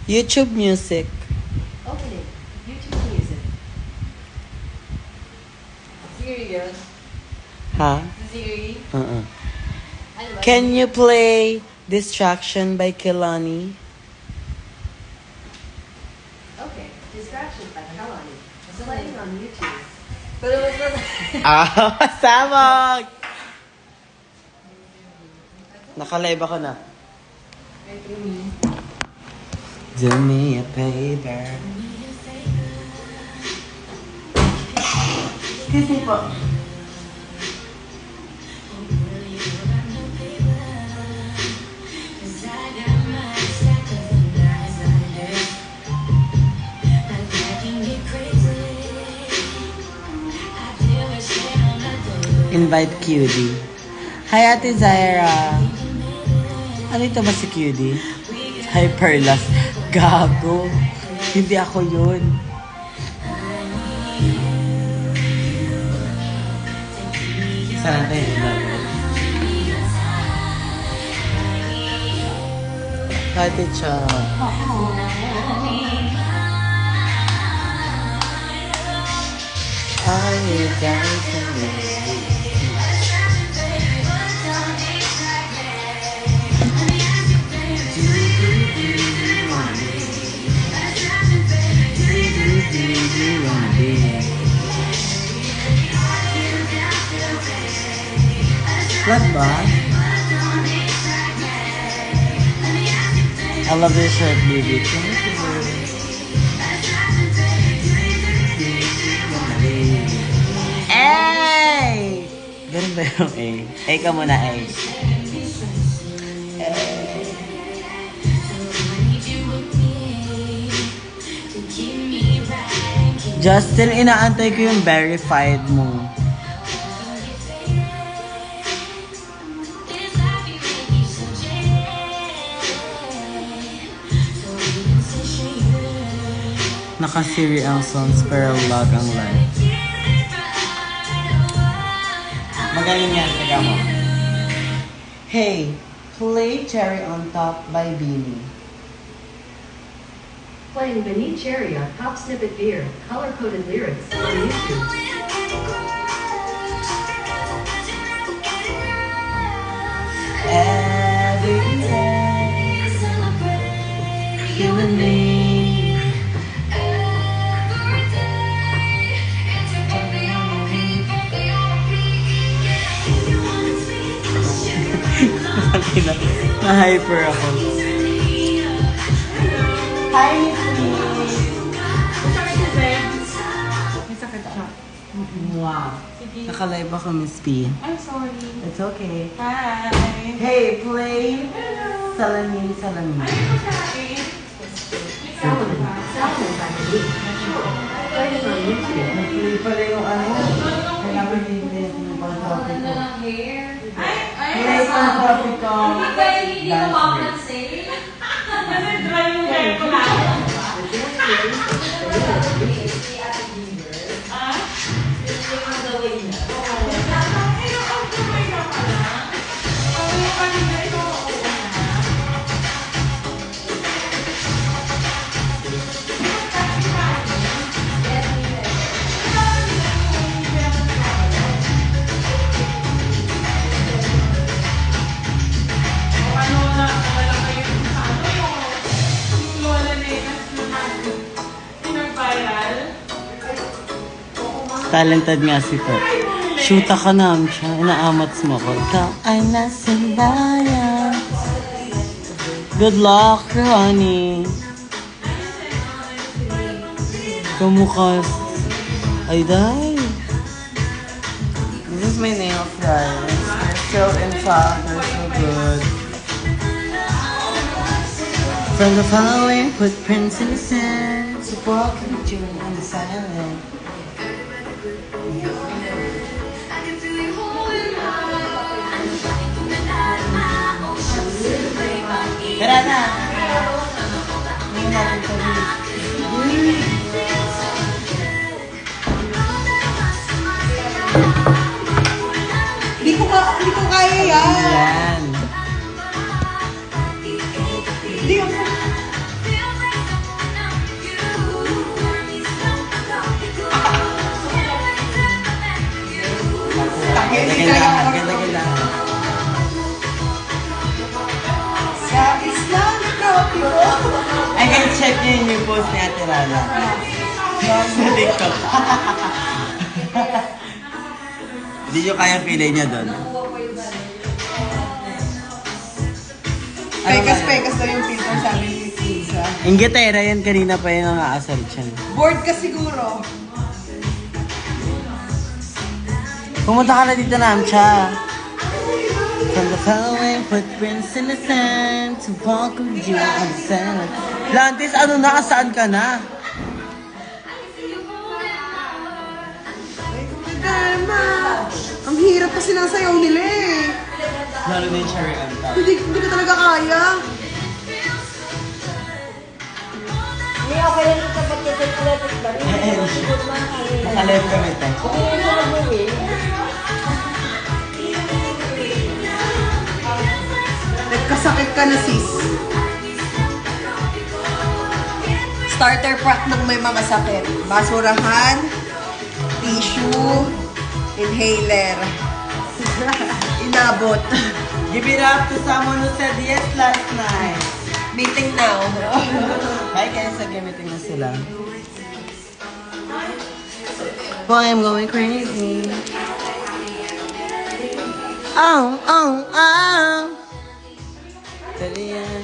YouTube music. Okay, YouTube music. Siri yun? Ha? Siri? Uh-uh. Ano ba? Can you play Distraction by Kehlani? Okay, Distraction by Kelani. Playing on YouTube. Pero mas Ah, sabog! Nakalive ako na. Do me a favor. Excuse me po. Invite QD. Hi, Ate Zaira. Ano ito ba si QD? Hi, Perlas. Gago. Hindi ako yun. Saan tayo? Ate Cha. Are you dancing with me? What ba? I love your shirt, baby. Thank you. Ay! Ganun ba yung A? A ka muna, A. Justin, inaantay ko yung verified mo. Naka-Siri ang songs pero lag ang live. Magaling yan, taga mo. Hey, play Cherry on Top by Beanie. Playing Beneath Cherry on Pop Snippet Beer, color-coded lyrics on YouTube. Every day, you and me. Na-hyper ako. Hi, Miss May sakit siya. Wow. Sige. Naka-live ako, Miss P. I'm sorry. It's okay. Hi. Hey, play Salamin Salamin. Salmon by Beneath. Playing on YouTube. Nag-play pala yung ano. Kailangan din yung pang topic ko. Play pang topic ko. Dance break. Kasi dry yung hair ko na. Talented nga si Pep. Shoota ka na siya. Inaamats mo ko. Ikaw ay nasimbayan. Good luck, Ronnie. Kamukas. Ay, day. This is my nails, guys. They're still intact. They're so good. From the following footprints in the sand, so walking with you on the silent. Tara na! Ngayon natin sabihin. Hindi ko kaya yan. Yan. Hindi ako. Yun yung post ni Ate Rana. Sa TikTok. Hindi nyo kaya pilay niya doon. Pekas-pekas daw yung filter, sabi ni Pizza. Inggitera yan, kanina pa yun ang aasal siya. Bored ka siguro. Pumunta ka na dito, Namcha. From the following footprints in the sand to walk with you on the sand. Lantis, ano na? Saan ka na? Dharma! Ang hirap kasi ng sayaw nila eh. Lalo na yung cherry on top. Hindi ko talaga kaya. Hindi, okay lang yung kapag electric ba rin? Nakalive kami tayo. Hindi mo mag-uwi. Nagkasakit ka na sis. Starter pack ng may mga sakit. Basurahan, tissue, inhaler. Inabot. Give it up to someone who said yes last night. Meeting now. Hi guys, nag-meeting na sila. Boy, I'm going crazy. Oh, oh, oh. Talian.